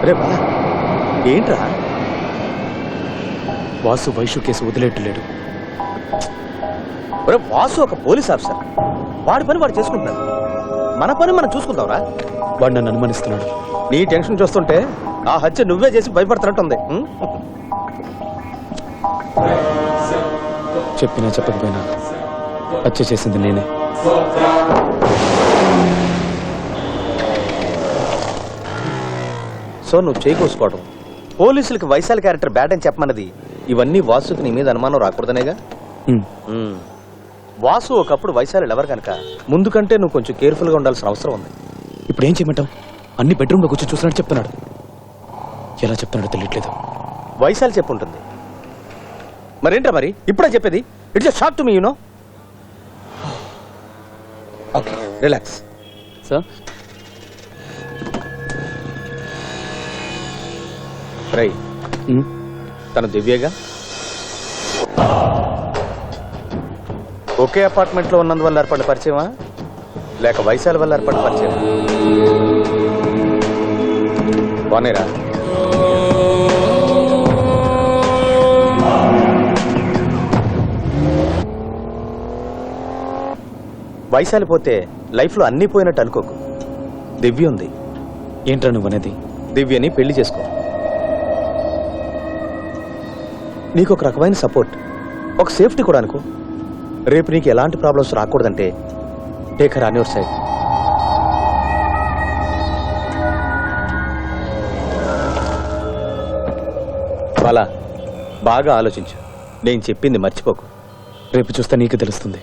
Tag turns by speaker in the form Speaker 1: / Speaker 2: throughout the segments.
Speaker 1: రే బాలా, ఏంట్రా? వాసు వైషు కేసు వదిలేట్లేడు. వాసు ఒక police officer, వాడి పని వాడు చేసుకుంటున్నాడు. మన పని మనం చూసుకుందాంరా. వాడు నన్ను అనుమానిస్తున్నాడు. నీ టెన్షన్ చూస్తుంటే ఆ హత్య నువ్వే చేసి భయపడుతున్నట్టుంది. చెప్పినా చెప్పకపోయినా హత్య చేసింది నేనే. సో నువ్వు చేకూసుకోవడం, పోలీసులకి వైశాలి క్యారెక్టర్ బ్యాడ్ అని చెప్పమన్నది ఇవన్నీ వాసుకి నీ మీద అనుమానం రాకూడదనేగా. వాసు ఒకప్పుడు వైశాలి లవర్ కనుక ముందు కంటే నువ్వు కొంచెం కేర్ఫుల్గా ఉండాల్సిన అవసరం ఉంది. ఇప్పుడు ఏం చేయమంటావు? అన్ని బెడ్రూమ్లో కూర్చొని చూసినట్టు చెప్తున్నాడు. ఎలా చెప్తున్నాడో తెలియట్లేదు. వైశాలి చెప్పుంటుంది. మరేంట్రా మరి ఇప్పుడే చెప్పేది? It's shock to me, you know. Okay, relax. Sir రై, తను దివ్యగా ఒకే అపార్ట్మెంట్ లో ఉన్నందువల్ల ఏర్పడిన పరిచయమా, లేక వైశాలి వల్ల ఏర్పడిన పరిచయమా? బానేరా? వైశాలి పోతే లైఫ్ లో అన్నీ పోయినట్టు అనుకోకు. దివ్య ఉంది. ఏంట్రా నువ్వు అనేది? దివ్యని పెళ్లి చేసుకో. నీకు ఒక రకమైన సపోర్ట్, ఒక సేఫ్టీ కూడా అనుకో. రేపు నీకు ఎలాంటి ప్రాబ్లమ్స్ రాకూడదంటే take her on your side. Bala, బాగా ఆలోచించు. నేను చెప్పింది మర్చిపోకు. రేపు చూస్తే నీకు తెలుస్తుంది.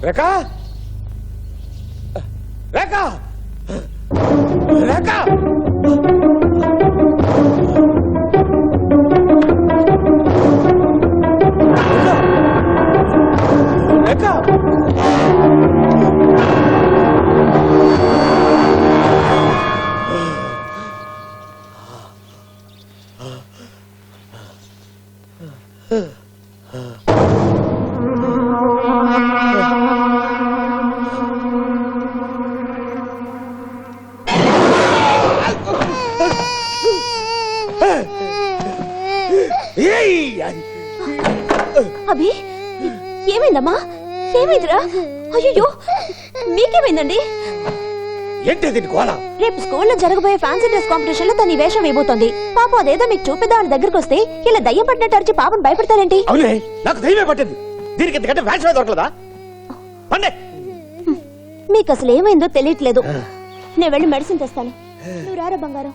Speaker 1: రేఖా, రేఖా, రేఖా, రేఖా.
Speaker 2: అభి, ఏమైందమ్మా? ఏమైందిరా? అయ్యో, మీకేమైందండి? రేపు స్కూల్లో జరగబోయే ఫ్యాన్సీ డ్రెస్ కాంపిటీషన్ లో తన ఈ వేషం వేయబోతోంది. పాపం అదేదో మీకు చూపిద్దామని దగ్గరకు వస్తే ఇలా దయ్యం పట్టినట్టు అరిచి పాపం భయపడతారేంటి?
Speaker 1: అవునే, నాకు దయ్యమే పట్టింది. దీనికి ఇంతకంటే వేషమే దొరకలేదా?
Speaker 2: మీకు అసలు ఏమైందో తెలియట్లేదు. నేను వెళ్ళి మెడిసిన్ తెస్తాను. నువ్వు రారా బంగారం.